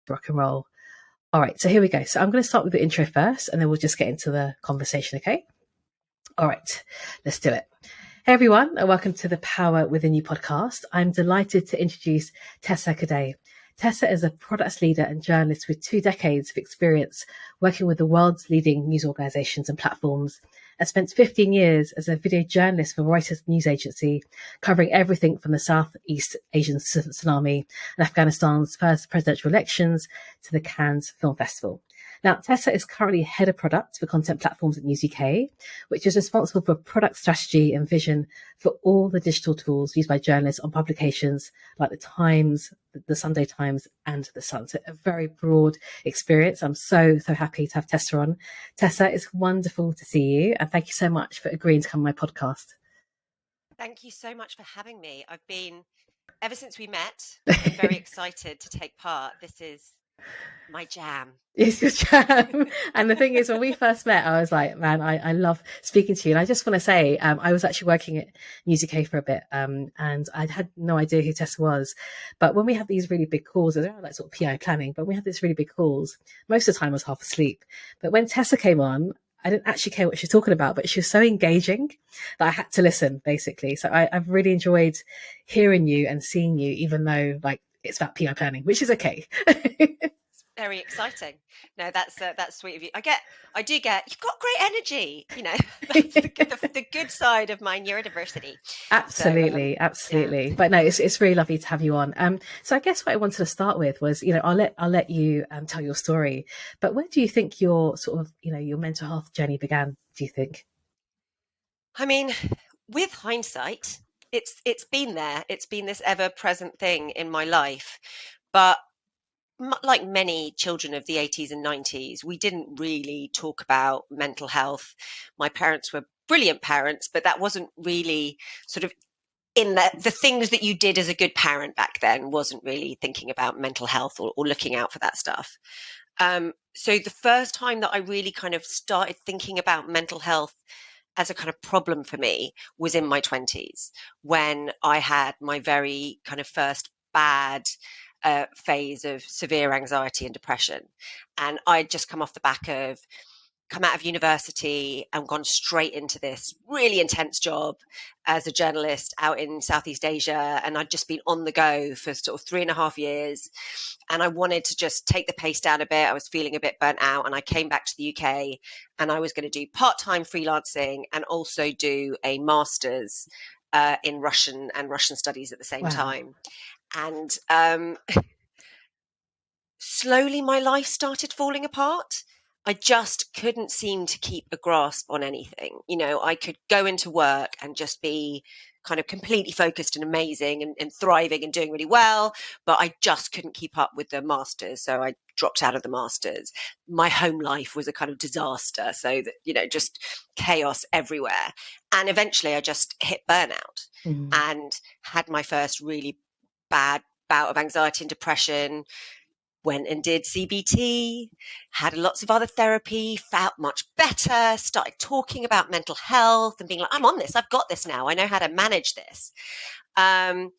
Rock and roll. All right, so here we go. So I'm going to start with the intro first, and then we'll just get into the conversation, okay? All right, let's do it. Hey everyone, and welcome to the Power Within You podcast. I'm delighted to introduce Tessa Kaday. Tessa is a products leader and journalist with 2 decades of experience working with the world's leading news organizations and platforms, and spent 15 years as a video journalist for Reuters news agency, covering everything from the Southeast Asian tsunami and Afghanistan's first presidential elections to the Cannes Film Festival. Now, Tessa is currently head of product for content platforms at News UK, which is responsible for product strategy and vision for all the digital tools used by journalists on publications like The Times, the Sunday Times, and The Sun. So a very broad experience. I'm so happy to have Tessa on. Tessa, it's wonderful to see you, and thank you so much for agreeing to come on my podcast. Thank you so much for having me. I've been, ever since we met, I've been very excited to take part. This is my jam. It's your jam. And the thing is, when we first met, I was like, man, I love speaking to you. And I just want to say, I was actually working at News UK for a bit, and I had no idea who Tessa was. But when we had these really big calls, they're like sort of PI planning, but we had these really big calls. Most of the time I was half asleep. But when Tessa came on, I didn't actually care what she was talking about, but she was so engaging that I had to listen, basically. So I've really enjoyed hearing you and seeing you, even though like it's about PI planning, which is okay. Very exciting. No, that's sweet of you. I do get. You've got great energy. You know, that's the good side of my neurodiversity. Absolutely, So, absolutely. Yeah. But no, it's really lovely to have you on. So I guess what I wanted to start with was, I'll let you tell your story. But where do you think your sort of, your mental health journey began? Do you think? I mean, with hindsight, it's been there. It's been this ever-present thing in my life, but like many children of the 80s and 90s, we didn't really talk about mental health. My parents were brilliant parents, but that wasn't really sort of in the things that you did as a good parent back then, wasn't really thinking about mental health or looking out for that stuff. So the first time that I really kind of started thinking about mental health as a kind of problem for me was in my 20s, when I had my very kind of first bad phase of severe anxiety and depression. And I'd just come out of university and gone straight into this really intense job as a journalist out in Southeast Asia. And I'd just been on the go for sort of 3.5 years. And I wanted to just take the pace down a bit. I was feeling a bit burnt out. And I came back to the UK, and I was going to do part-time freelancing and also do a master's in Russian and Russian studies at the same Wow. time. And slowly my life started falling apart. I just couldn't seem to keep a grasp on anything. You know, I could go into work and just be kind of completely focused and amazing and thriving and doing really well, but I just couldn't keep up with the masters. So I dropped out of the masters. My home life was a kind of disaster. So that, just chaos everywhere. And eventually I just hit burnout and had my first really bad bout of anxiety and depression. Went and did CBT, had lots of other therapy, felt much better, started talking about mental health and being like, I'm on this, I've got this now, I know how to manage this. 2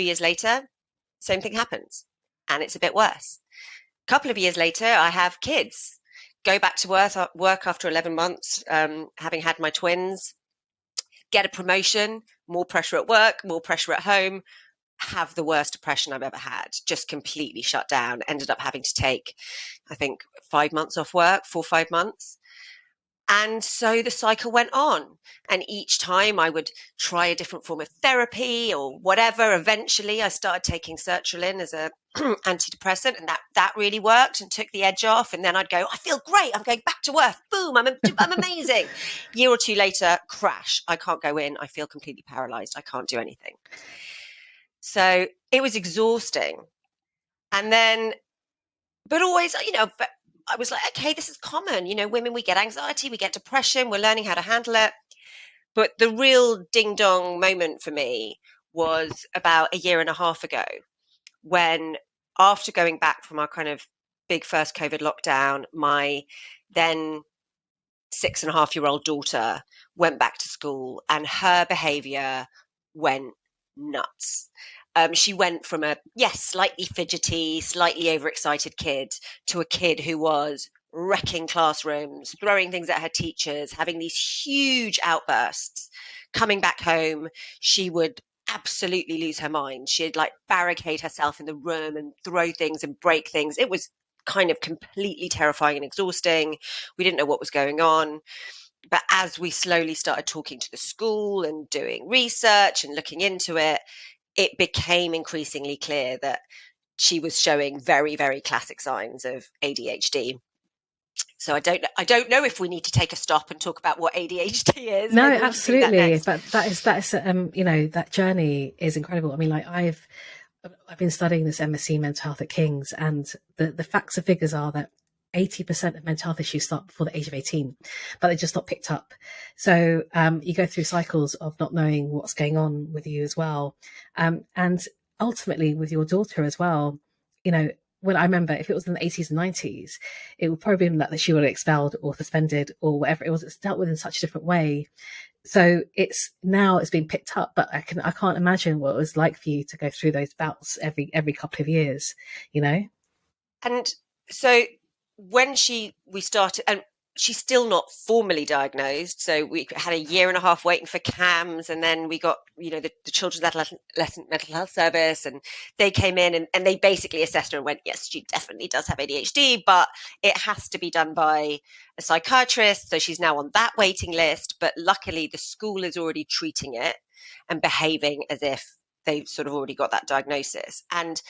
years later, same thing happens, and it's a bit worse. A couple of years later, I have kids, go back to work after 11 months, having had my twins, get a promotion, more pressure at work, more pressure at home, have the worst depression I've ever had, just completely shut down, ended up having to take, I think, 5 months off work, 4 or 5 months. And so the cycle went on. And each time I would try a different form of therapy or whatever. Eventually I started taking sertraline as a antidepressant, and that really worked and took the edge off. And then I'd go, I feel great, I'm going back to work. Boom, I'm amazing. Year or two later, crash. I can't go in. I feel completely paralyzed. I can't do anything. So it was exhausting. And then, but always, I was like, okay, this is common. Women, we get anxiety, we get depression, we're learning how to handle it. But the real ding dong moment for me was about a year and a half ago, when, after going back from our kind of big first COVID lockdown, my then 6.5-year-old daughter went back to school, and her behavior went nuts. She went from a, yes, slightly fidgety, slightly overexcited kid to a kid who was wrecking classrooms, throwing things at her teachers, having these huge outbursts. Coming back home, she would absolutely lose her mind. She'd like barricade herself in the room and throw things and break things. It was kind of completely terrifying and exhausting. We didn't know what was going on. But as we slowly started talking to the school and doing research and looking into it, it became increasingly clear that she was showing very, very classic signs of ADHD. So I don't know if we need to take a stop and talk about what ADHD is. No, Maybe we can do that absolutely. next. But that is that journey is incredible. I mean, like I've been studying this MSc mental health at King's, and the facts and figures are that 80% of mental health issues start before the age of 18, but they're just not picked up. So you go through cycles of not knowing what's going on with you as well. And ultimately with your daughter as well, when I remember, if it was in the 80s and 90s, it would probably be that she would have expelled or suspended or whatever it was. It's dealt with in such a different way. So it's being picked up, but I can't imagine what it was like for you to go through those bouts every couple of years, you know? And so when we started, and she's still not formally diagnosed. So we had a year and a half waiting for CAMS, and then we got, the Children's Adolescent Mental Health Service, and they came in and they basically assessed her and went, yes, she definitely does have ADHD, but it has to be done by a psychiatrist. So she's now on that waiting list. But luckily, the school is already treating it and behaving as if they've sort of already got that diagnosis. And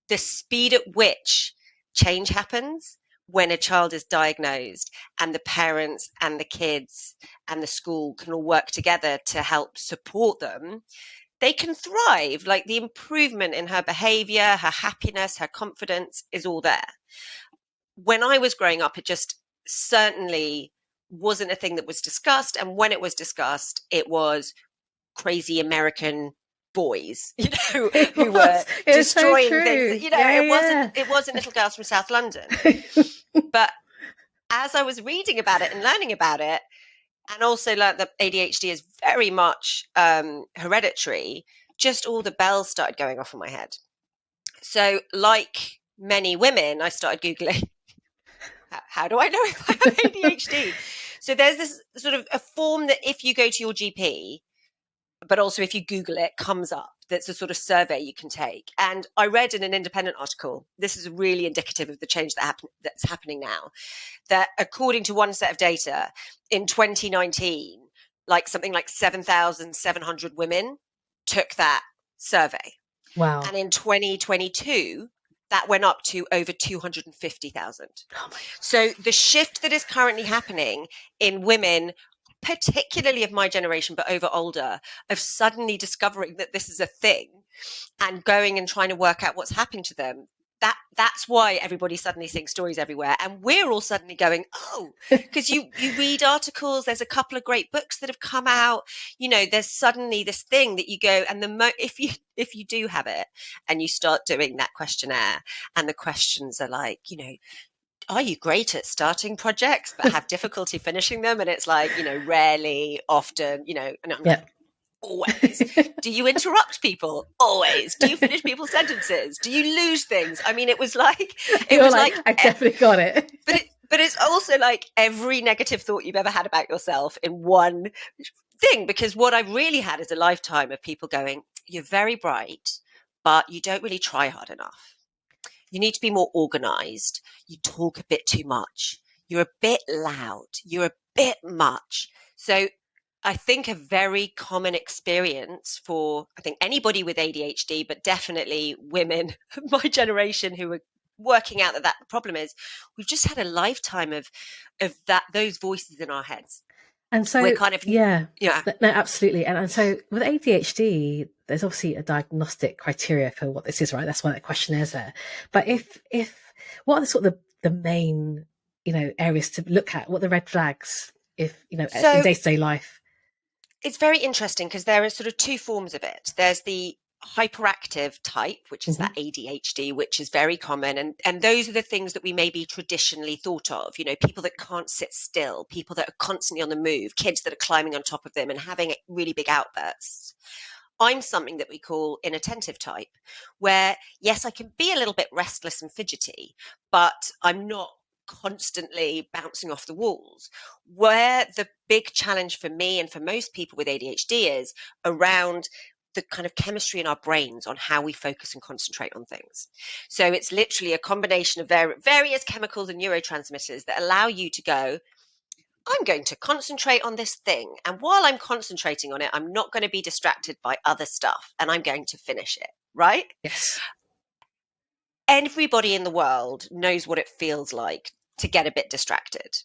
the speed at which change happens when a child is diagnosed, and the parents and the kids and the school can all work together to help support them, they can thrive. Like, the improvement in her behavior, her happiness, her confidence is all there. When I was growing up, it just certainly wasn't a thing that was discussed. And when it was discussed, it was crazy American boys, who were It was so destroying things. true. Yeah, yeah. It wasn't little girls from South London. But as I was reading about it and learning about it, and also learned that ADHD is very much hereditary, just all the bells started going off in my head. So, like many women, I started Googling, how do I know if I have ADHD? So there's this sort of a form that if you go to your GP, but also if you Google it, comes up. That's a sort of survey you can take. And I read in an independent article, this is really indicative of the change that's happening now, that according to one set of data, in 2019, something like 7,700 women took that survey. Wow. And in 2022, that went up to over 250,000. Oh my God. So the shift that is currently happening in women, particularly of my generation, but over older, of suddenly discovering that this is a thing and going and trying to work out what's happening to them. That's why everybody's suddenly seeing stories everywhere. And we're all suddenly going, oh, because you read articles, there's a couple of great books that have come out, there's suddenly this thing that you go, and if you do have it and you start doing that questionnaire, and the questions are like, are you great at starting projects but have difficulty finishing them? And it's like, rarely, often, and I'm like, always. Do you interrupt people? Always. Do you finish people's sentences? Do you lose things? I mean, it was like, I definitely got it. But it's also like every negative thought you've ever had about yourself in one thing, because what I've really had is a lifetime of people going, you're very bright, but you don't really try hard enough. You need to be more organized. You talk a bit too much. You're a bit loud. You're a bit much. So I think a very common experience for, I think, anybody with ADHD, but definitely women of my generation who are working out that the problem is, we've just had a lifetime of those voices in our heads. And so we're kind of, no, absolutely. And so with ADHD, there's obviously a diagnostic criteria for what this is, right? That's why that questionnaire is there. But what are the sort of the main, areas to look at? What are the red flags in day-to-day life? It's very interesting because there are sort of two forms of it. There's the hyperactive type, which is that ADHD, which is very common. And those are the things that we maybe traditionally thought of, people that can't sit still, people that are constantly on the move, kids that are climbing on top of them and having really big outbursts. I'm something that we call inattentive type, where yes, I can be a little bit restless and fidgety, but I'm not constantly bouncing off the walls. Where the big challenge for me and for most people with ADHD is around the kind of chemistry in our brains on how we focus and concentrate on things. So it's literally a combination of various chemicals and neurotransmitters that allow you to go, I'm going to concentrate on this thing. And while I'm concentrating on it, I'm not going to be distracted by other stuff and I'm going to finish it, right? Yes. Everybody in the world knows what it feels like to get a bit distracted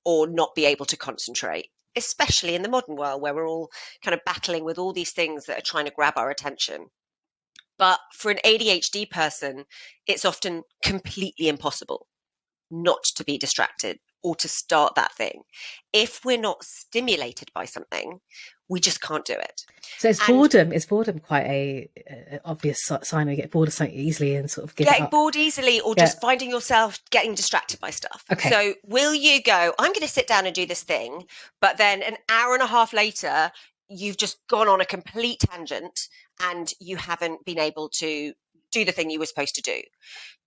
or not be able to concentrate, especially in the modern world where we're all kind of battling with all these things that are trying to grab our attention. But for an ADHD person, it's often completely impossible not to be distracted or to start that thing. If we're not stimulated by something, we just can't do it. So it's And boredom. Is boredom quite a obvious sign we get bored of something easily and sort of give it getting up? bored easily or Yeah. just finding yourself getting distracted by stuff. Okay. So will you go, I'm going to sit down and do this thing, but then an hour and a half later, you've just gone on a complete tangent and you haven't been able to do the thing you were supposed to do?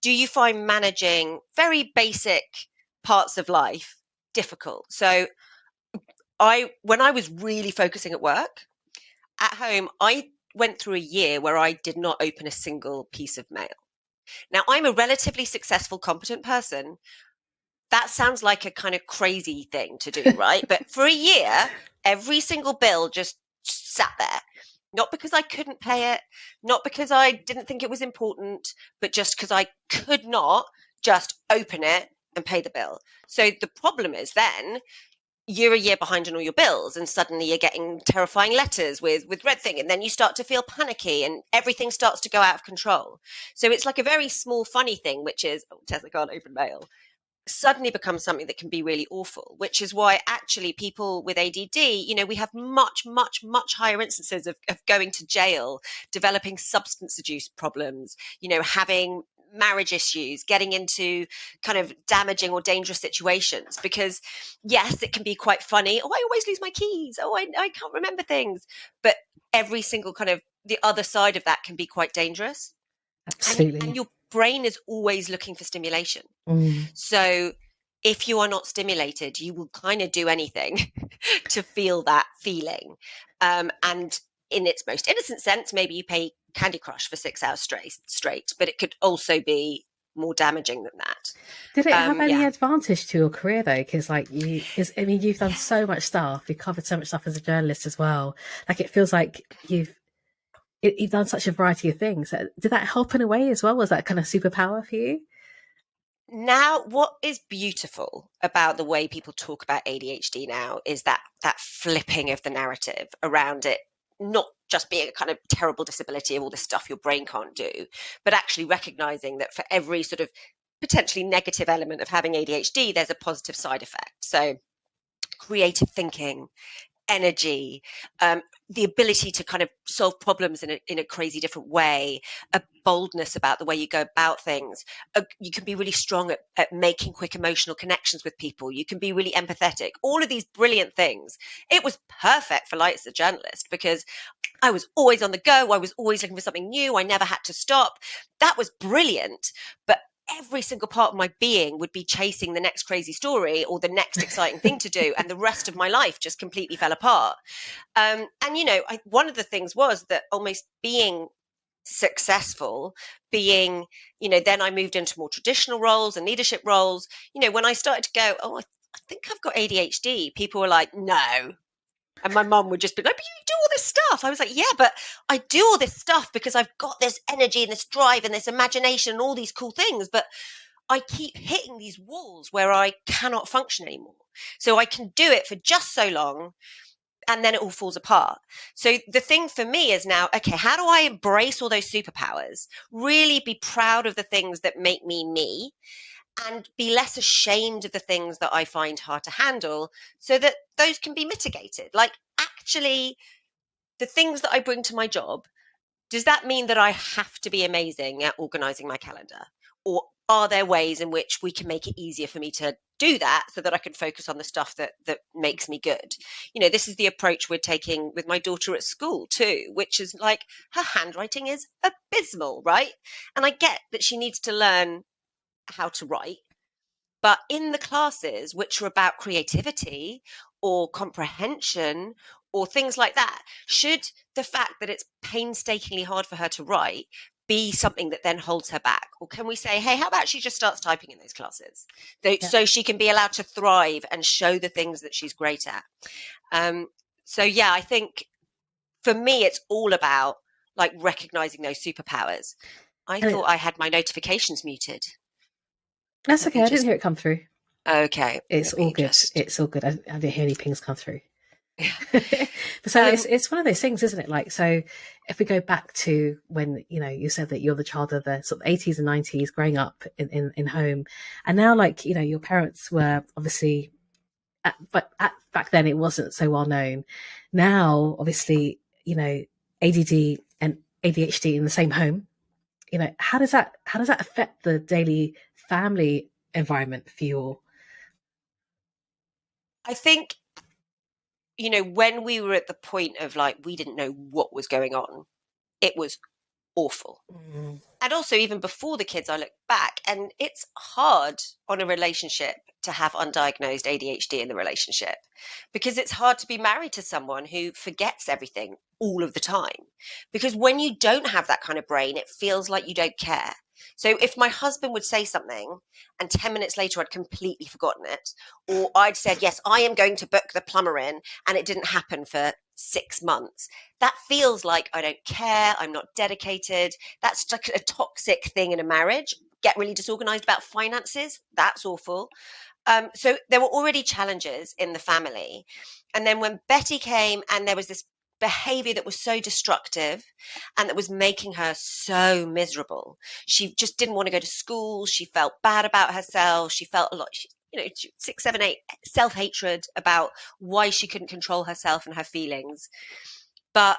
Do you find managing very basic parts of life difficult? So when I was really focusing at work, at home, I went through a year where I did not open a single piece of mail. Now, I'm a relatively successful, competent person. That sounds like a kind of crazy thing to do, right? But for a year, every single bill just sat there. Not because I couldn't pay it, not because I didn't think it was important, but just because I could not just open it and pay the bill. So the problem is then you're a year behind on all your bills and suddenly you're getting terrifying letters with red thing, and then you start to feel panicky and everything starts to go out of control. So it's like a very small funny thing, which is, oh, Tessa can't open mail, suddenly becomes something that can be really awful, which is why actually people with ADD, we have much, much, much higher instances of going to jail, developing substance abuse problems, having marriage issues, getting into kind of damaging or dangerous situations. Because yes, it can be quite funny. Oh, I always lose my keys. Oh, I can't remember things. But every single kind of the other side of that can be quite dangerous. And Absolutely. your brain is always looking for stimulation. Mm. So if you are not stimulated, you will kind of do anything to feel that feeling. And in its most innocent sense, maybe you play Candy Crush for 6 hours straight, but it could also be more damaging than that. Did it have any Yeah. advantage to your career though? Because because I mean, you've done Yeah. so much stuff. You've covered so much stuff as a journalist as well. Like it feels like you've done such a variety of things. Did that help in a way as well? Was that kind of superpower for you? Now, what is beautiful about the way people talk about ADHD now is that flipping of the narrative around it, not just being a kind of terrible disability of all this stuff your brain can't do, but actually recognizing that for every sort of potentially negative element of having ADHD, there's a positive side effect. So creative thinking, energy, the ability to kind of solve problems in a crazy different way, a boldness about the way you go about things. You can be really strong at making quick emotional connections with people. You can be really empathetic. All of these brilliant things. It was perfect for life as a journalist because I was always on the go. I was always looking for something new. I never had to stop. That was brilliant. But every single part of my being would be chasing the next crazy story or the next exciting thing to do. And the rest of my life just completely fell apart. One of the things was that almost being successful, then I moved into more traditional roles and leadership roles. When I started to go, oh, I think I've got ADHD, people were like, no. And my mum would just be like, but you do all this stuff. I was like, yeah, but I do all this stuff because I've got this energy and this drive and this imagination and all these cool things. But I keep hitting these walls where I cannot function anymore. So I can do it for just so long and then it all falls apart. So the thing for me is now, okay, how do I embrace all those superpowers, really be proud of the things that make me, and be less ashamed of the things that I find hard to handle so that those can be mitigated? Like, actually, the things that I bring to my job, does that mean that I have to be amazing at organizing my calendar? Or are there ways in which we can make it easier for me to do that so that I can focus on the stuff that makes me good. This is the approach we're taking with my daughter at school too, which is like, her handwriting is abysmal, right? And I get that she needs to learn how to write, but in the classes which are about creativity or comprehension or things like that, should the fact that it's painstakingly hard for her to write be something that then holds her back? Or can we say, hey, how about she just starts typing in those classes Yeah. so she can be allowed to thrive and show the things that she's great at? So, yeah, I think for me, it's all about like recognizing those superpowers. I And thought I had my notifications muted. that's Let okay. me I didn't just, hear it come through. okay, It's let all me good. just, It's all good. I didn't hear any pings come through. yeah. So it's one of those things, isn't it? Like, so if we go back to when, you said that you're the child of the sort of 80s and 90s growing up in home, and now, like, your parents were obviously, back then it wasn't so well known. Now, obviously, ADD and ADHD in the same home, how does that affect the daily family environment for you all? I think, when we were at the point of like, we didn't know what was going on, it was awful. Mm. And also, even before the kids, I look back and it's hard on a relationship to have undiagnosed ADHD in the relationship, because it's hard to be married to someone who forgets everything all of the time. Because when you don't have that kind of brain, it feels like you don't care. So if my husband would say something and 10 minutes later I'd completely forgotten it, or I'd said, yes, I am going to book the plumber in, and it didn't happen for 6 months, that feels like I don't care, I'm not dedicated. That's like a toxic thing in a marriage. Get really disorganized about finances. That's awful. So there were already challenges in the family. And then when Betty came and there was this behavior that was so destructive and that was making her so miserable, she just didn't want to go to school. She felt bad about herself. She felt a lot, 6, 7, 8, self-hatred about why she couldn't control herself and her feelings. But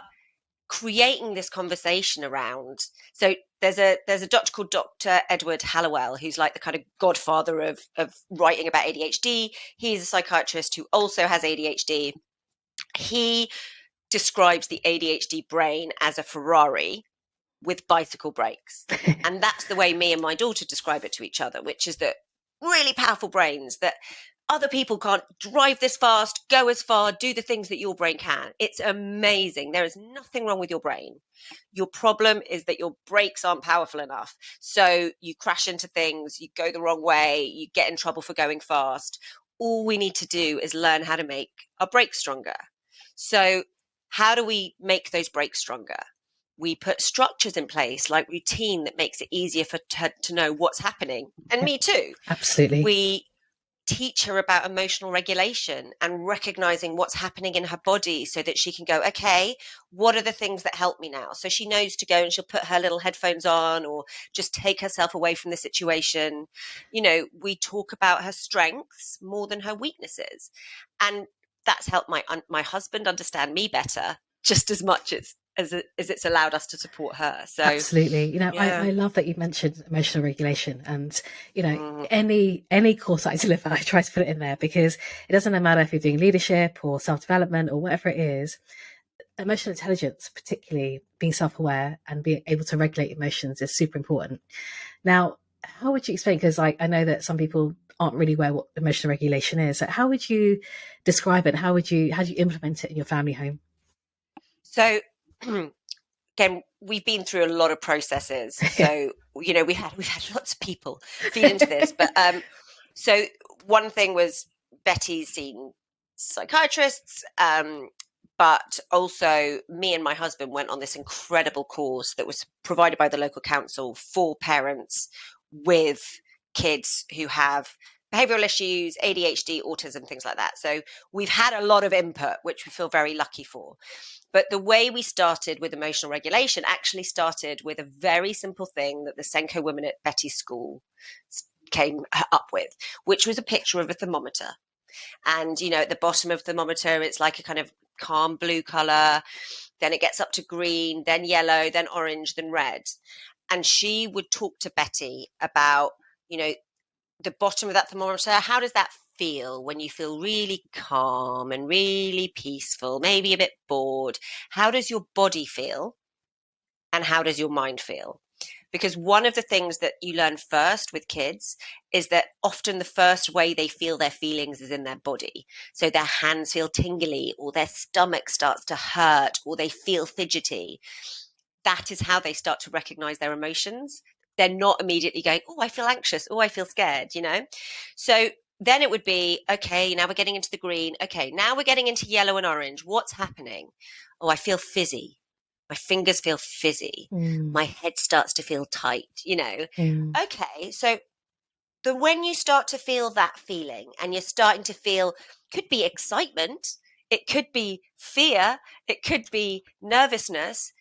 creating this conversation around, so there's a doctor called Dr. Edward Hallowell, who's like the kind of godfather of writing about ADHD. He's a psychiatrist who also has ADHD. He describes the ADHD brain as a Ferrari with bicycle brakes. And that's the way me and my daughter describe it to each other, which is that really powerful brains that other people can't drive this fast, go as far, do the things that your brain can. It's amazing. There is nothing wrong with your brain. Your problem is that your brakes aren't powerful enough. So you crash into things, you go the wrong way, you get in trouble for going fast. All we need to do is learn how to make our brakes stronger. So how do we make those brakes stronger? We put structures in place, like routine, that makes it easier for her to know what's happening. And Yeah, me too. absolutely. We teach her about emotional regulation and recognizing what's happening in her body so that she can go, okay, what are the things that help me now? So she knows to go and she'll put her little headphones on or just take herself away from the situation. We talk about her strengths more than her weaknesses. And that's helped my husband understand me better, just as much as it's allowed us to support her. So, Absolutely. yeah. I love that you mentioned emotional regulation, and, Mm. any course I deliver, I try to put it in there, because it doesn't matter if you're doing leadership or self-development or whatever it is. Emotional intelligence, particularly being self-aware and being able to regulate emotions, is super important. Now, how would you explain, because like, I know that some people aren't really aware what emotional regulation is. So how would you describe it? How do you implement it in your family home? So, again, we've been through a lot of processes. So, we've had lots of people feed into this. But so one thing was, Betty's seen psychiatrists, but also me and my husband went on this incredible course that was provided by the local council for parents with kids who have behavioral issues, ADHD, autism, things like that. So we've had a lot of input, which we feel very lucky for. But the way we started with emotional regulation actually started with a very simple thing that the Senko women at Betty's school came up with, which was a picture of a thermometer. And, at the bottom of the thermometer, it's like a kind of calm blue color. Then it gets up to green, then yellow, then orange, then red. And she would talk to Betty about, you know, the bottom of that thermometer, how does that feel when you feel really calm and really peaceful, maybe a bit bored? How does your body feel? And how does your mind feel? Because one of the things that you learn first with kids is that often the first way they feel their feelings is in their body. So their hands feel tingly, or their stomach starts to hurt, or they feel fidgety. That is how they start to recognize their emotions. They're not immediately going, oh, I feel anxious. Oh, I feel scared, you know? So then it would be, okay, now we're getting into the green. Okay, now we're getting into yellow and orange. What's happening? Oh, I feel fizzy. My fingers feel fizzy. Mm, My head starts to feel tight, you know? mm, Okay, so when you start to feel that feeling and you're starting to feel, could be excitement, it could be fear, it could be nervousness,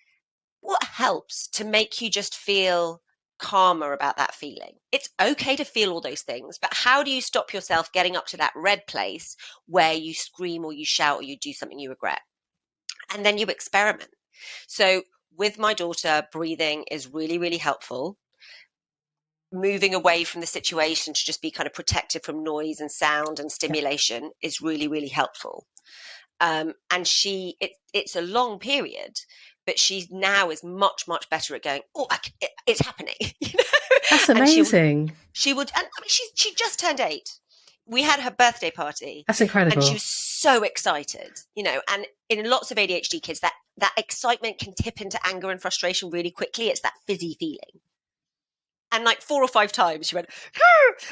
what helps to make you just feel calmer about that feeling? It's okay to feel all those things, but how do you stop yourself getting up to that red place where you scream or you shout or you do something you regret? And then you experiment. So with my daughter, breathing is really, really helpful. Moving away from the situation to just be kind of protected from noise and sound and yeah. stimulation is really, really helpful. And it's a long period, but she now is much, much better at going, oh, it's happening, you know. That's And amazing. and I mean, she just turned 8. We had her birthday party, That's and she incredible. was so excited, you know. And in lots of ADHD kids, that excitement can tip into anger and frustration really quickly. It's that fizzy feeling. And like 4 or 5 times she went,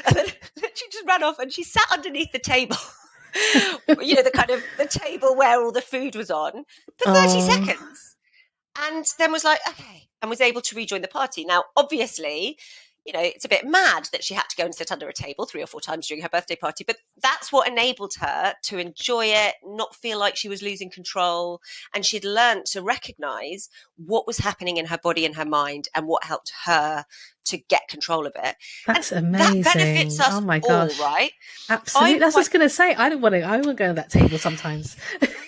and then she just ran off and she sat underneath the table, you know, the kind of the table where all the food was on for 30 Oh, seconds. And then was like, okay, and was able to rejoin the party. Now, obviously, you know, it's a bit mad that she had to go and sit under a table 3 or 4 times during her birthday party, but that's what enabled her to enjoy it, not feel like she was losing control. And she'd learned to recognize what was happening in her body and her mind and what helped her to get control of it. And that's that benefits amazing. us Oh my all, gosh. right? Absolutely. I'm That's what I quite was going to say. I want to go to that table sometimes.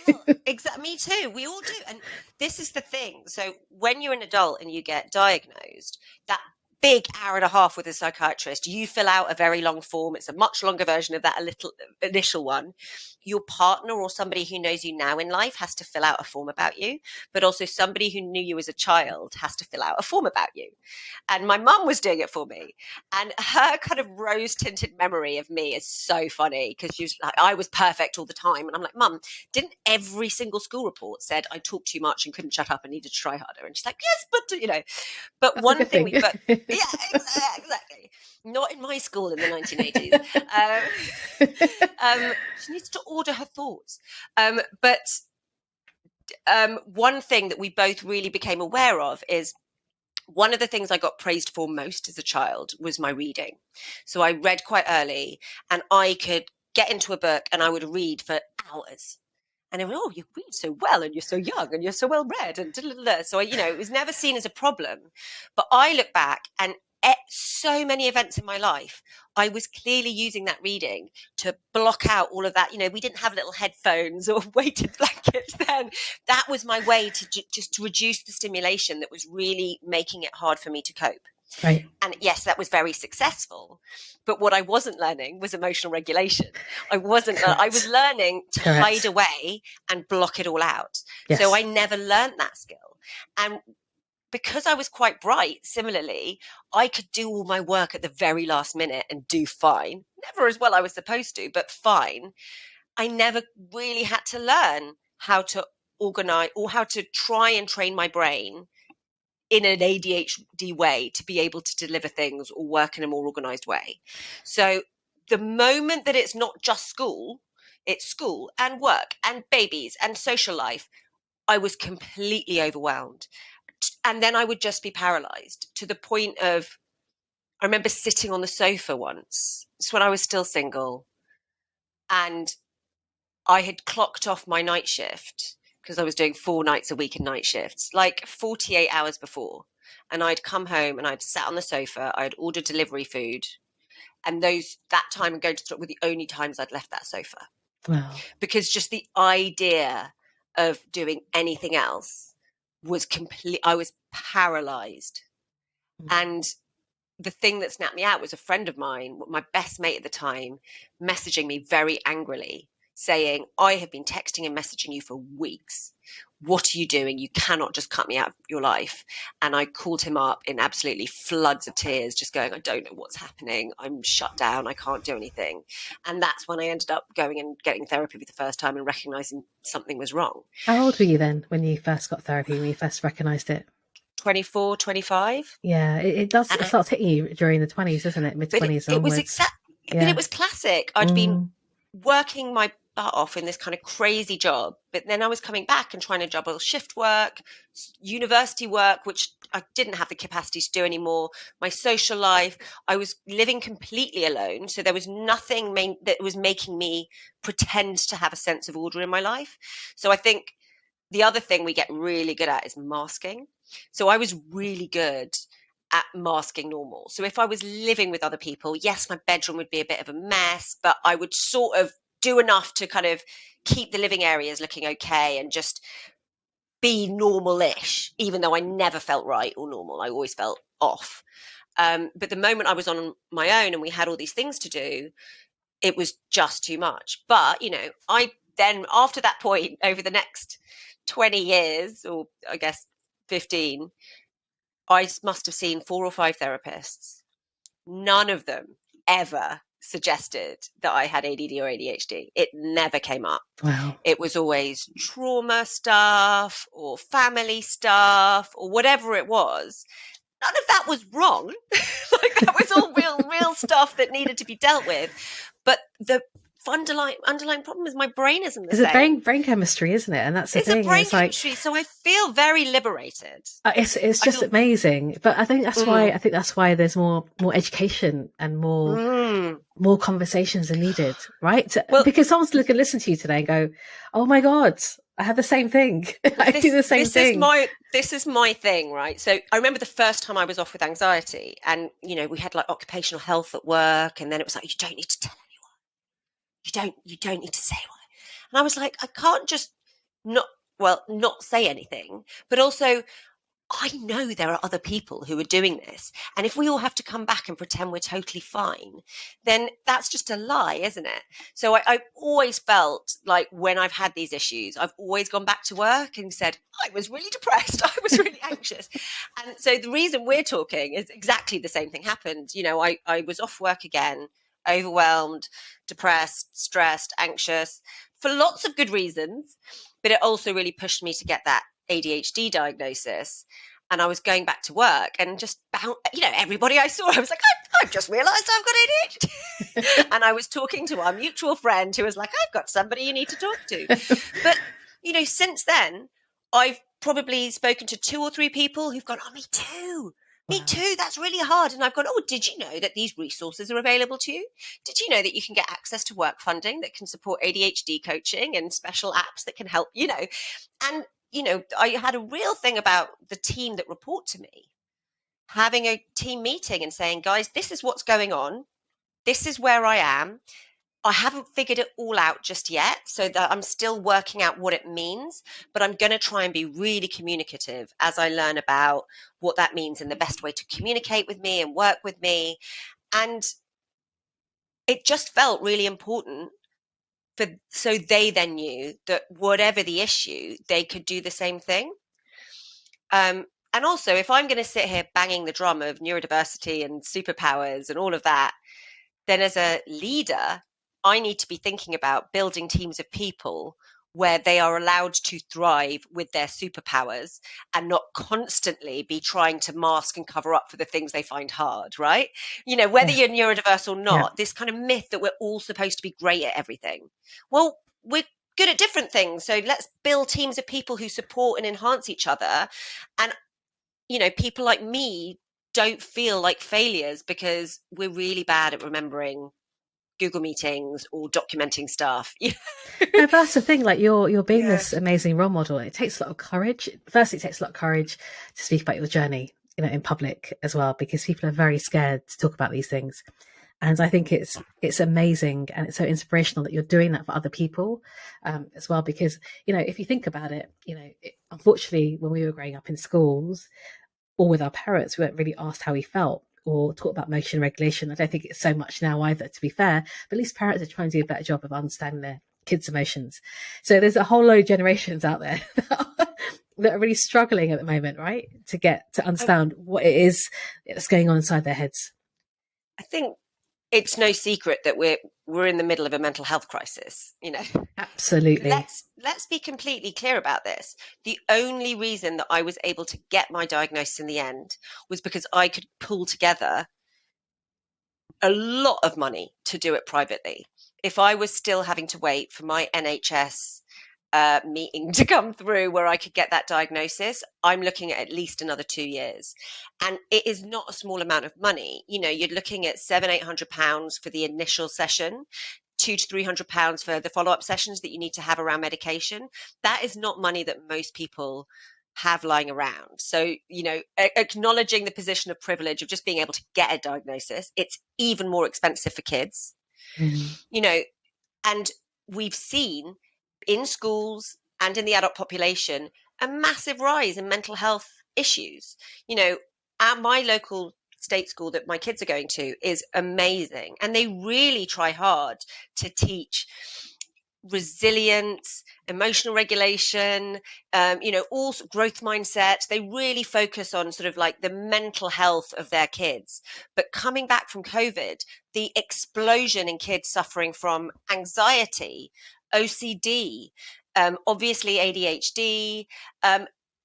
well, exactly. Me too. We all do. And this is the thing. So when you're an adult and you get diagnosed, that big hour and a half with a psychiatrist, you fill out a very long form. It's a much longer version of that a little initial one. Your partner or somebody who knows you now in life has to fill out a form about you, but also somebody who knew you as a child has to fill out a form about you. And my mum was doing it for me, and her kind of rose tinted memory of me is so funny because she was like, I was perfect all the time, and I'm like, Mum, didn't every single school report said I talked too much and couldn't shut up and needed to try harder? And she's like, yes, but you know, but That's a one good thing thing. we but yeah, exactly, not in my school in the 1980s. um, she needs to order her thoughts. But one thing that we both really became aware of is one of the things I got praised for most as a child was my reading. So I read quite early, and I could get into a book and I would read for hours. And they went, oh, you read so well, and you're so young, and you're so well read, and so you know, it was never seen as a problem. But I look back, and at so many events in my life, I was clearly using that reading to block out all of that. You know, we didn't have little headphones or weighted blankets then. That was my way to just to reduce the stimulation that was really making it hard for me to cope. Right. And yes, that was very successful. But what I wasn't learning was emotional regulation. I was Correct. learning to hide Correct. away and block it all out. So I Yes. never learned that skill. And because I was quite bright, similarly, I could do all my work at the very last minute and do fine. Never as well I was supposed to, but fine. I never really had to learn how to organize or how to try and train my brain in an ADHD way to be able to deliver things or work in a more organized way. So the moment that it's not just school, it's school and work and babies and social life, I was completely overwhelmed. And then I would just be paralyzed to the point of, I remember sitting on the sofa once, it's when I was still single, and I had clocked off my night shift because I was doing 4 nights a week in night shifts, like 48 hours before. And I'd come home and I'd sat on the sofa, I'd ordered delivery food, and that time and going to sleep were the only times I'd left that sofa. Wow. Because just the idea of doing anything else was complete. I was paralyzed. And the thing that snapped me out was a friend of mine, my best mate at the time, messaging me very angrily saying, I have been texting and messaging you for weeks. What are you doing? You cannot just cut me out of your life. And I called him up in absolutely floods of tears, just going, I don't know what's happening. I'm shut down. I can't do anything. And that's when I ended up going and getting therapy for the first time and recognizing something was wrong. How old were you then when you first got therapy, when you first recognized it? 24, 25. Yeah, it does. It And starts hitting you during the 20s, doesn't it? Mid but 20s it was onwards. exact, but it Yeah. was classic. I'd been Mm. working my butt off in this kind of crazy job, but then I was coming back and trying to juggle shift work, university work, which I didn't have the capacity to do anymore, my social life. I was living completely alone, so there was nothing that was making me pretend to have a sense of order in my life. So I think the other thing we get really good at is masking. So I was really good at masking normal. So if I was living with other people, yes, my bedroom would be a bit of a mess, but I would sort of do enough to kind of keep the living areas looking okay and just be normal-ish, even though I never felt right or normal. I always felt off. But the moment I was on my own and we had all these things to do, it was just too much. But, I then, after that point, over the next 20 years, or I guess 15, I must have seen 4 or 5 therapists. None of them ever suggested that I had ADD or ADHD. It never came up. Wow. It was always trauma stuff or family stuff or whatever it was. None of that was wrong. Like, that was all real stuff that needed to be dealt with. But the underlying problem is my brain isn't the It's a same. brain chemistry, isn't it? And that's the It's a thing. brain It's like chemistry, so I feel very liberated. it's I just feel amazing. But mm, I think that's why there's more education and mm. more conversations are needed, right? Well, Because someone's going to listen to you today and go, "Oh my god, I have the same thing. I do this the same this is thing." my thing, right? So I remember the first time I was off with anxiety, and we had like occupational health at work, and then it was like, you don't need to tell you don't need to say why. And I was like, I can't just not not say anything, but also I know there are other people who are doing this. And if we all have to come back and pretend we're totally fine, then that's just a lie, isn't it? So I always felt like when I've had these issues, I've always gone back to work and said, I was really depressed. I was really anxious. And so the reason we're talking is exactly the same thing happened. I was off work again, overwhelmed, depressed, stressed, anxious for lots of good reasons. But it also really pushed me to get that ADHD diagnosis. And I was going back to work and just everybody I saw, I was like, I've just realized I've got ADHD. And I was talking to our mutual friend who was like, I've got somebody you need to talk to. But, since then, I've probably spoken to 2 or 3 people who've gone, oh, me too. Me Wow. too. That's really hard. And I've gone, oh, did you know that these resources are available to you? Did you know that you can get access to work funding that can support ADHD coaching and special apps that can help, And, I had a real thing about the team that report to me, having a team meeting and saying, guys, this is what's going on. This is where I am. I haven't figured it all out just yet, so that I'm still working out what it means, but I'm going to try and be really communicative as I learn about what that means and the best way to communicate with me and work with me. And it just felt really important so they then knew that whatever the issue, they could do the same thing. And also, if I'm going to sit here banging the drum of neurodiversity and superpowers and all of that, then as a leader, I need to be thinking about building teams of people where they are allowed to thrive with their superpowers and not constantly be trying to mask and cover up for the things they find hard, right? Whether Yeah. you're neurodiverse or Yeah. not, this kind of myth that we're all supposed to be great at everything. Well, we're good at different things. So let's build teams of people who support and enhance each other. And people like me don't feel like failures because we're really bad at remembering Google meetings or documenting stuff. No, but that's the thing. Like you're being Yeah. this amazing role model. It takes a lot of courage. Firstly, it takes a lot of courage to speak about your journey, in public as well, because people are very scared to talk about these things. And I think it's amazing and it's so inspirational that you're doing that for other people as well. Because if you think about it, unfortunately, when we were growing up in schools or with our parents, we weren't really asked how we felt. or taught about emotion regulation. I don't think it's so much now either, to be fair, but at least parents are trying to do a better job of understanding their kids' emotions. So there's a whole load of generations out there that are really struggling at the moment, right? To understand what it is that's going on inside their heads. I think it's no secret that we're in the middle of a mental health crisis, you know. Absolutely. Let's be completely clear about this. The only reason that I was able to get my diagnosis in the end was because I could pull together a lot of money to do it privately. If I was still having to wait for my NHS meeting to come through where I could get that diagnosis, I'm looking at least another 2 years. And it is not a small amount of money. You know, you're looking at £700-800 for the initial session, £200-300 for the follow-up sessions that you need to have around medication. That is not money that most people have lying around. So, you know, acknowledging the position of privilege of just being able to get a diagnosis, it's even more expensive for kids, Mm. you know, and we've seen in schools and in the adult population a massive rise in mental health issues. You know, at my local state school that my kids are going to is amazing, and they really try hard to teach resilience, emotional regulation, you know, all growth mindset. They really focus on sort of like the mental health of their kids. But coming back from COVID, the explosion in kids suffering from anxiety, OCD, obviously ADHD,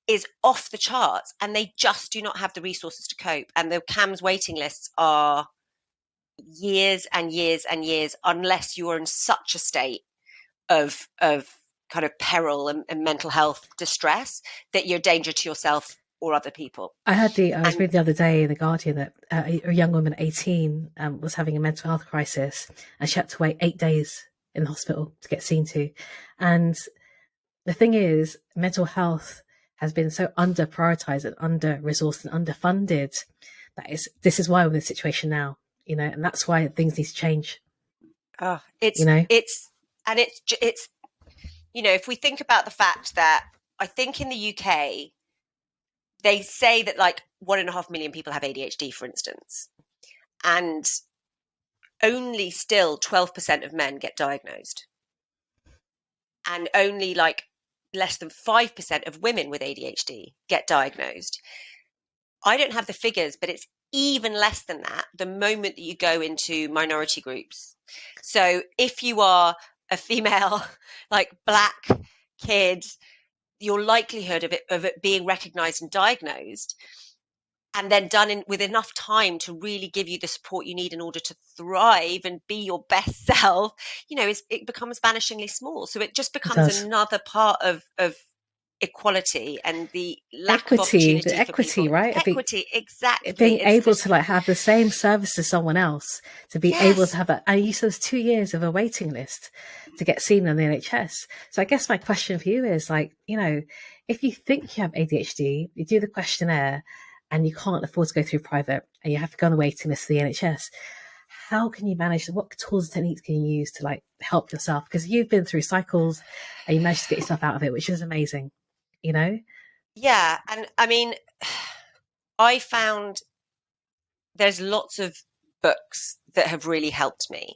is off the charts, and they just do not have the resources to cope. And the CAMS waiting lists are years and years and years, unless you are in such a state of kind of peril and mental health distress that you're a danger to yourself or other people. I was And reading the other day in The Guardian that a young woman, 18, was having a mental health crisis, and she had to wait 8 days in the hospital to get seen to. And the thing is, mental health has been so under prioritized and under resourced and underfunded this is why we're in this situation now, you know, and that's why things need to change, oh, you know. it's you know, if we think about the fact that I think in the UK they say that like 1.5 million people have ADHD, for instance, and only still 12% of men get diagnosed, and only like less than 5% of women with ADHD get diagnosed. I don't have the figures, but it's even less than that the moment that you go into minority groups. So if you are a female, like black kid, your likelihood of it being recognized and diagnosed and then done with enough time to really give you the support you need in order to thrive and be your best self, you know, it becomes vanishingly small. So it just It becomes does. another part of equality and the lack of The opportunity for equity, people. right? Equity, exactly. Being It's able this, to like have the same service as someone else, to be able to yes, have that. And you said there's 2 years of a waiting list to get seen on the NHS. So I guess my question for you is like, you know, if you think you have ADHD, you do the questionnaire and you can't afford to go through private and you have to go on the waiting list for the NHS, how can you manage? What tools and techniques can you use to like help yourself? Because you've been through cycles and you managed to get yourself out of it, which is amazing, you know? yeah. And I mean, I found there's lots of books that have really helped me.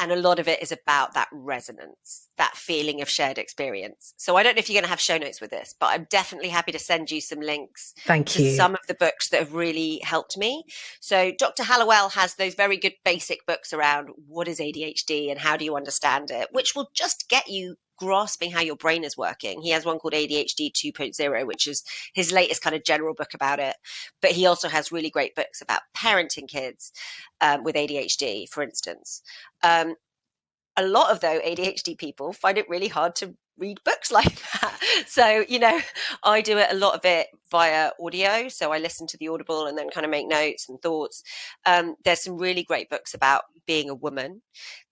And a lot of it is about that resonance, that feeling of shared experience. So I don't know if you're going to have show notes with this, but I'm definitely happy to send you some links Thank to you. some of the books that have really helped me. So Dr. Hallowell has those very good basic books around what is ADHD and how do you understand it, which will just get you grasping how your brain is working. He has one called ADHD 2.0, which is his latest kind of general book about it. But he also has really great books about parenting kids with ADHD, for instance. Um, a lot of though ADHD people find it really hard to read books like that. So, you know, I do it a lot of it via audio. So I listen to the Audible and then kind of make notes and thoughts. There's some really great books about being a woman.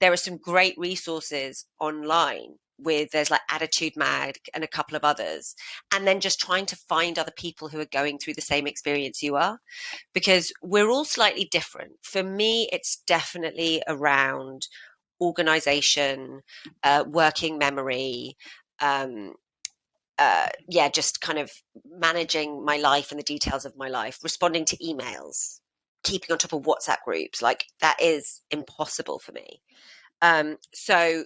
There are some great resources online there's like Attitude Mag and a couple of others. And then just trying to find other people who are going through the same experience you are, because we're all slightly different. For me, it's definitely around organization, working memory, um, yeah, just kind of managing my life and the details of my life, responding to emails. keeping on top of WhatsApp groups. Like, that is impossible for me. So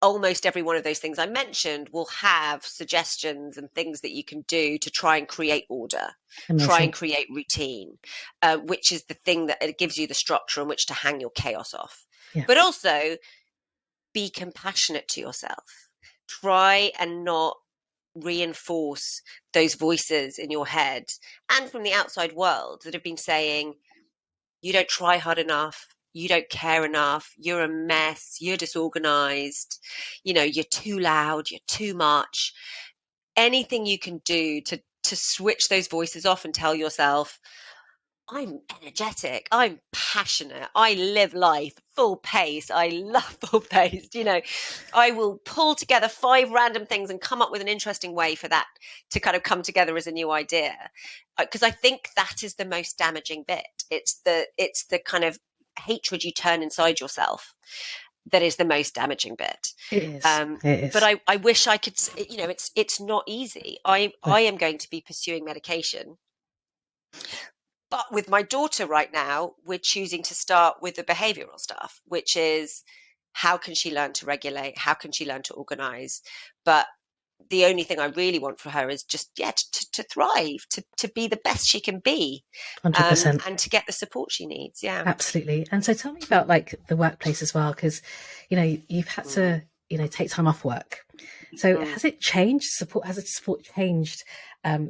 almost every one of those things I mentioned will have suggestions and things that you can do to try and create order, try and Amazing. create routine, which is the thing that it gives you the structure on which to hang your chaos off. Yeah. But also be compassionate to yourself. Try and not reinforce those voices in your head and from the outside world that have been saying, you don't try hard enough, you don't care enough, you're a mess, you're disorganized, you're too loud, you're too much. Anything you can do to switch those voices off and tell yourself, I'm energetic, I'm passionate, I live life full pace, I love full pace. I will pull together 5 random things and come up with an interesting way for that to kind of come together as a new idea. Because I think that is the most damaging bit. It's the kind of hatred you turn inside yourself that is the most damaging bit. It is. Um, It but is. I wish I could, it's not easy. I am going to be pursuing medication, but with my daughter right now, we're choosing to start with the behavioral stuff, which is, how can she learn to regulate? How can she learn to organize? But the only thing I really want for her is just, to thrive, to be the best she can be, 100%. and to get the support she needs. Yeah. Absolutely. And so tell me about like the workplace as well, because, you've had Mm, to, take time off work. So mm. has it changed? Has the support changed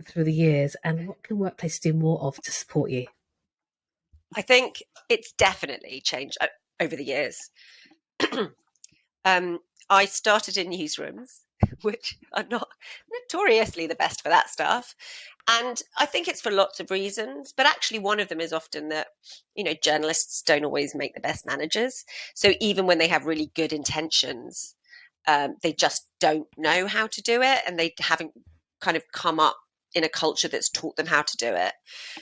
through the years? And what can workplace do more of to support you? I think it's definitely changed over the years. Um, I started in newsrooms, which are not notoriously the best for that stuff. And I think it's for lots of reasons, but actually, one of them is often that, journalists don't always make the best managers. So even when they have really good intentions, they just don't know how to do it, and they haven't kind of come up in a culture that's taught them how to do it.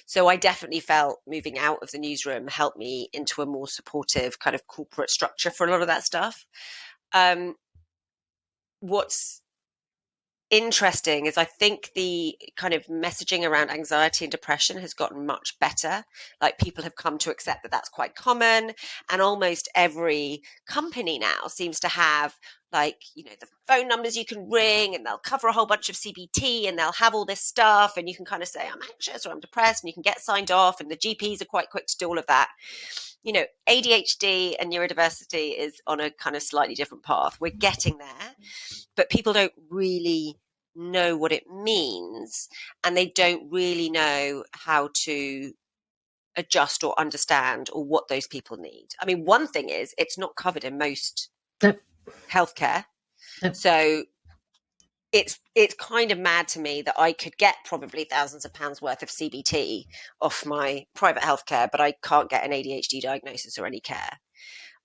So I definitely felt moving out of the newsroom helped me into a more supportive kind of corporate structure for a lot of that stuff. Um, what's interesting is I think the kind of messaging around anxiety and depression has gotten much better. Like, people have come to accept that that's quite common, and almost every company now seems to have, like, the phone numbers you can ring, and they'll cover a whole bunch of CBT, and they'll have all this stuff, and you can kind of say, I'm anxious or I'm depressed, and you can get signed off, and the GPs are quite quick to do all of that. ADHD and neurodiversity is on a kind of slightly different path. We're getting there, but people don't really know what it means, and they don't really know how to adjust or understand or what those people need. I mean, one thing is, it's not covered in most Nope. healthcare. Nope. So it's kind of mad to me that I could get probably thousands of pounds worth of CBT off my private healthcare, but I can't get an ADHD diagnosis or any care.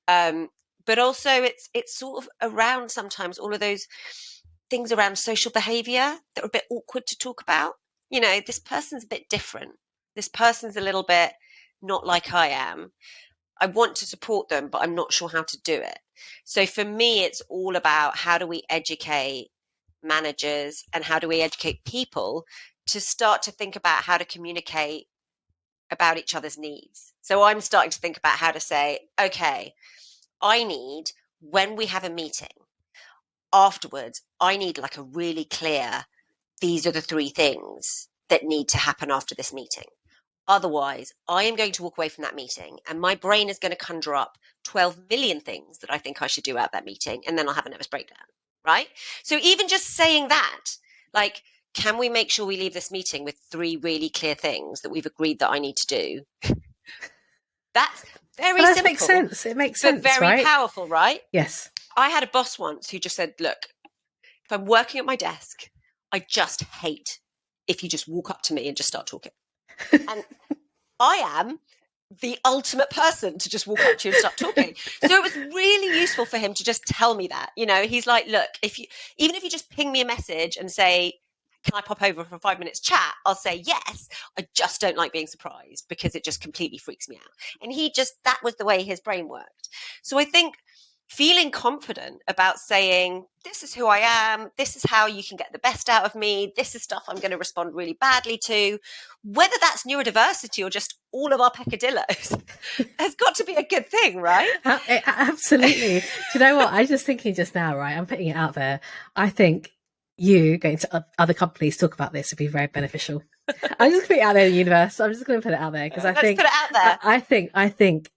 Um, but also, it's sort of around sometimes all of those things around social behavior that are a bit awkward to talk about. This person's a bit different. This person's a little bit not like I am. I want to support them, but I'm not sure how to do it. So for me, it's all about, how do we educate managers and how do we educate people to start to think about how to communicate about each other's needs. So I'm starting to think about how to say, okay, I need, when we have a meeting afterwards, I need like a really clear, these are the 3 things that need to happen after this meeting. Otherwise, I am going to walk away from that meeting and my brain is going to conjure up 12 million things that I think I should do at that meeting. And then I'll have a nervous breakdown. Right. So even just saying that, like, can we make sure we leave this meeting with 3 really clear things that we've agreed that I need to do? That's But very that makes simple, sense. It makes but sense, very right? powerful, right? Yes. I had a boss once who just said, look, if I'm working at my desk, I just hate if you just walk up to me and just start talking. And I am the ultimate person to just walk up to you and start talking. So it was really useful for him to just tell me that. He's like, look, even if you just ping me a message and say, can I pop over for a 5 minutes chat? I'll say yes. I just don't like being surprised because it just completely freaks me out. And that was the way his brain worked. So I think feeling confident about saying, this is who I am, this is how you can get the best out of me, this is stuff I'm going to respond really badly to, whether that's neurodiversity or just all of our peccadillos, has got to be a good thing, right? Absolutely. Do you know what? I was just thinking just now, right? I'm putting it out there. I think you going to other companies talk about this would be very beneficial. I'm just putting it out there in the universe. I'm just going to put it out there because I Let's think, put it out there. I think,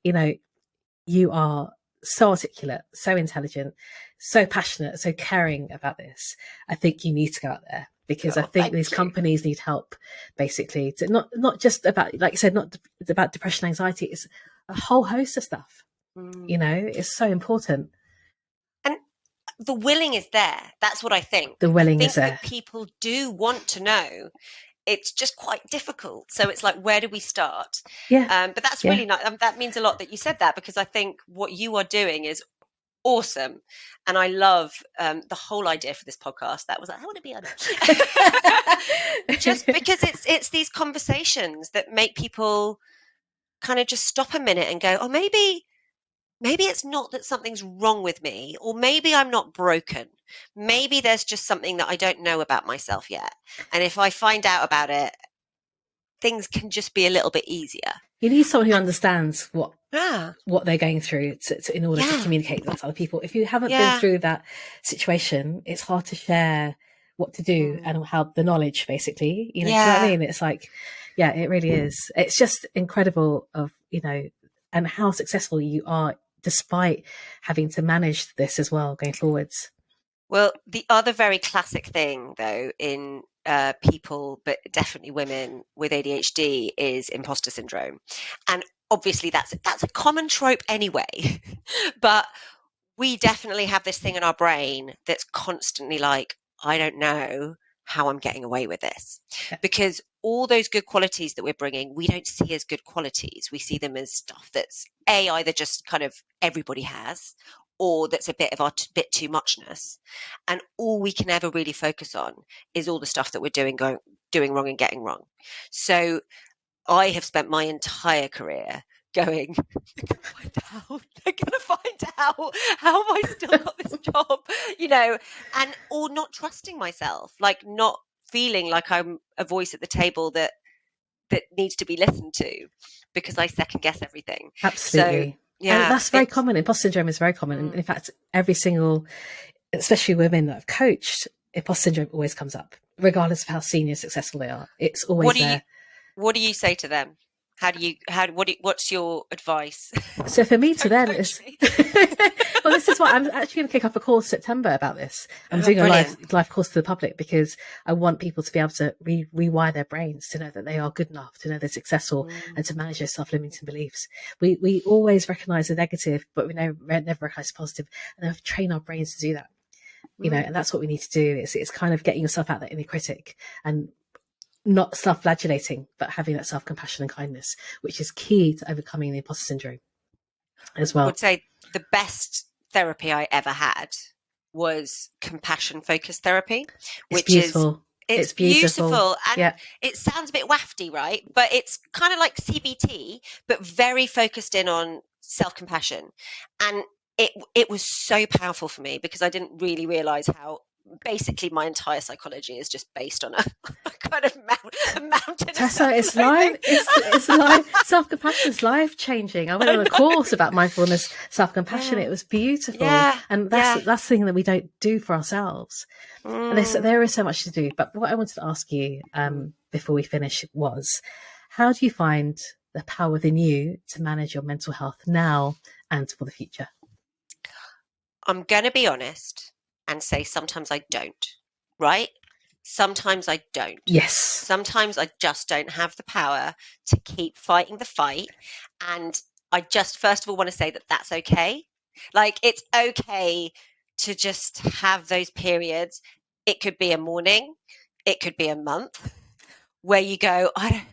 you are so articulate, so intelligent, so passionate, so caring about this. I think you need to go out there because I think these companies need help, basically, to not just about, like you said, not about depression, anxiety. It's a whole host of stuff. It's so important. And the willing is there. That's what I think. The willing I is think there. that people do want to know. It's just quite difficult. So it's like, where do we start? Yeah. But that's really nice. That means a lot that you said that, because I think what you are doing is awesome. And I love the whole idea for this podcast. That was like, I want to be on it. Just because it's these conversations that make people kind of just stop a minute and go, oh, maybe it's not that something's wrong with me, or maybe I'm not broken. Maybe there's just something that I don't know about myself yet. And if I find out about it, things can just be a little bit easier. You need someone who understands what Yeah. what they're going through in order to communicate that to other people. If you haven't been through that situation, it's hard to share what to do and how the knowledge, basically, do you know what I mean? It's like, yeah, it really is. It's just incredible and how successful you are despite having to manage this as well going forwards. Well, the other very classic thing, though, in people, but definitely women with ADHD, is imposter syndrome. And obviously that's a common trope anyway. But we definitely have this thing in our brain that's constantly like, I don't know how I'm getting away with this. Yeah. Because all those good qualities that we're bringing, we don't see as good qualities. We see them as stuff that's either just kind of everybody has, or that's a bit too muchness. And all we can ever really focus on is all the stuff that we're doing wrong and getting wrong. So I have spent my entire career going, they're going to find out how have I still got this job, or not trusting myself, like not feeling like I'm a voice at the table that needs to be listened to, because I second guess everything. Absolutely. So, yeah, and that's very common. Imposter syndrome is very common. And in fact, every single, especially women that I've coached, imposter syndrome always comes up, regardless of how senior successful they are. It's always there. What do you say to them? What's your advice? So for me, to them, is well, this is what I'm actually going to kick off a course September about this. I'm doing a live course to the public because I want people to be able to rewire their brains to know that they are good enough, to know they're successful, and to manage their self-limiting beliefs. We always recognize the negative, but we never recognize the positive, and have to train our brains to do that. And that's what we need to do. It's kind of getting yourself out, that inner critic, and not self-flagellating, but having that self-compassion and kindness, which is key to overcoming the imposter syndrome as well. I would say the best therapy I ever had was compassion-focused therapy, which is it's beautiful. And it sounds a bit wafty, right? But it's kind of like CBT, but very focused in on self-compassion. And it was so powerful for me, because I didn't really realize how basically my entire psychology is just based on a kind of mountain. Tessa, it's life. It's life. Self-compassion is life-changing. I went on a course about mindfulness, self-compassion. It was beautiful, and that's the thing that we don't do for ourselves. And there is so much to do. But what I wanted to ask you before we finish was, how do you find the power within you to manage your mental health now and for the future? I'm going to be honest and say sometimes I don't, right? Sometimes I don't. Yes. Sometimes I just don't have the power to keep fighting the fight. And I just, first of all, want to say that that's okay. Like, it's okay to just have those periods. It could be a morning, it could be a month, where you go, I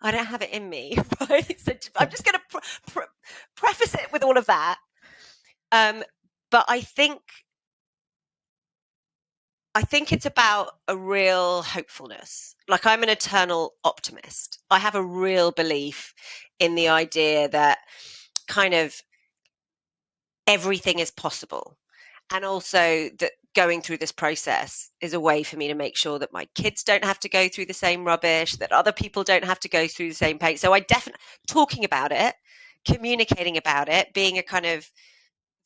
don't have it in me, right? So I'm just going to preface it with all of that. But I think it's about a real hopefulness. Like, I'm an eternal optimist. I have a real belief in the idea that kind of everything is possible. And also that going through this process is a way for me to make sure that my kids don't have to go through the same rubbish, that other people don't have to go through the same pain. So I definitely, talking about it, communicating about it, being a kind of,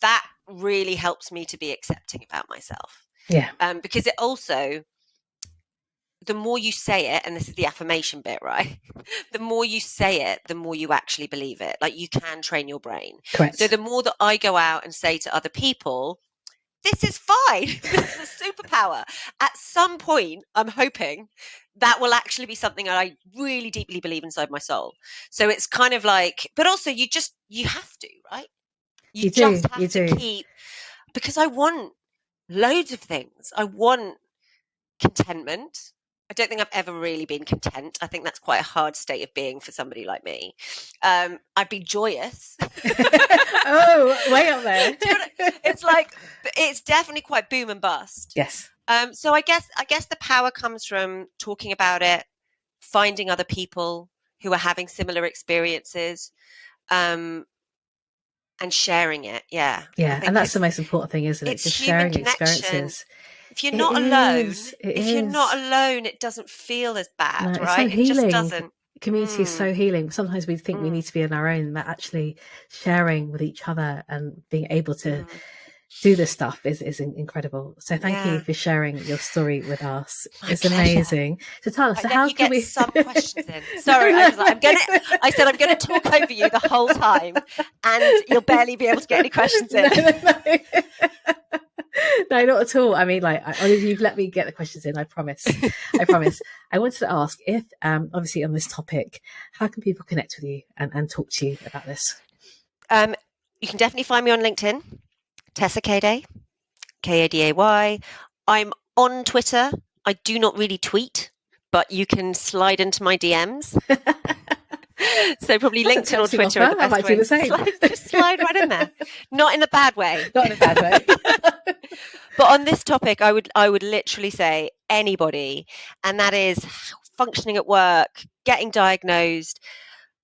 that really helps me to be accepting about myself. Yeah. Because it also, the more you say it, and this is the affirmation bit, right? The more you say it, the more you actually believe it. Like, you can train your brain. Correct. So the more that I go out and say to other people, this is fine, this is a superpower, at some point, I'm hoping that will actually be something that I really deeply believe inside my soul. So it's kind of like, but also you have to, right? You just have to keep, because I want loads of things. I want contentment. I don't think I've ever really been content. I think that's quite a hard state of being for somebody like me. I'd be joyous. Oh, way up there. It's like, it's definitely quite boom and bust. Yes. So I guess the power comes from talking about it, finding other people who are having similar experiences, and sharing it. Yeah. Yeah, and that's the most important thing, isn't it? It's Just human sharing connection. experiences. If you're not alone, it doesn't feel as No, bad, it's so right? It just healing. doesn't. Community is so healing. Sometimes we think we need to be on our own, but actually sharing with each other and being able to do this stuff is incredible. So thank you for sharing your story with us. It's amazing. So tell us, how can we some questions in? Sorry, I said I'm gonna talk over you the whole time, and you'll barely be able to get any questions in. No, not at all. I mean, like, you've let me get the questions in. I promise. I promise. I wanted to ask if, obviously, on this topic, how can people connect with you and talk to you about this? You can definitely find me on LinkedIn, Tessa Kaday, Kaday. I'm on Twitter. I do not really tweet, but you can slide into my DMs. So probably That's LinkedIn or Twitter are the best I might do the same. Just slide right in there. Not in a bad way. Not in a bad way. But on this topic, I would literally say anybody, and that is functioning at work, getting diagnosed,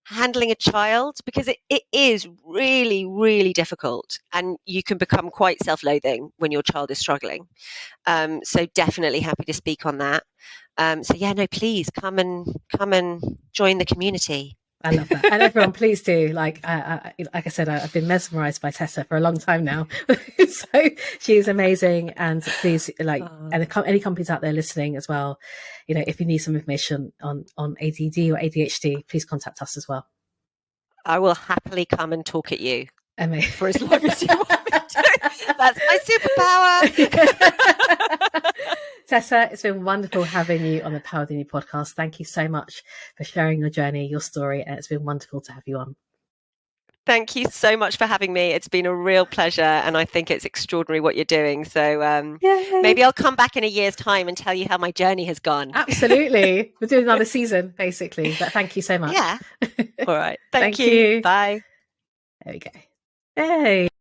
handling a child, because it is really, really difficult, and you can become quite self-loathing when your child is struggling. So definitely happy to speak on that. So yeah, no, please come and join the community. I love that. And everyone, please do. Like I said, I've been mesmerized by Tessa for a long time now. So she is amazing. And please, and any companies out there listening as well, if you need some information on ADD or ADHD, please contact us as well. I will happily come and talk at you for as long as you want me to. That's my superpower. Tessa, it's been wonderful having you on the Power Within You podcast. Thank you so much for sharing your journey, your story, and it's been wonderful to have you on. Thank you so much for having me. It's been a real pleasure, and I think it's extraordinary what you're doing. So maybe I'll come back in a year's time and tell you how my journey has gone. Absolutely. We're doing another season, basically. But thank you so much. Yeah. All right. Thank you. Bye. There we go. Hey.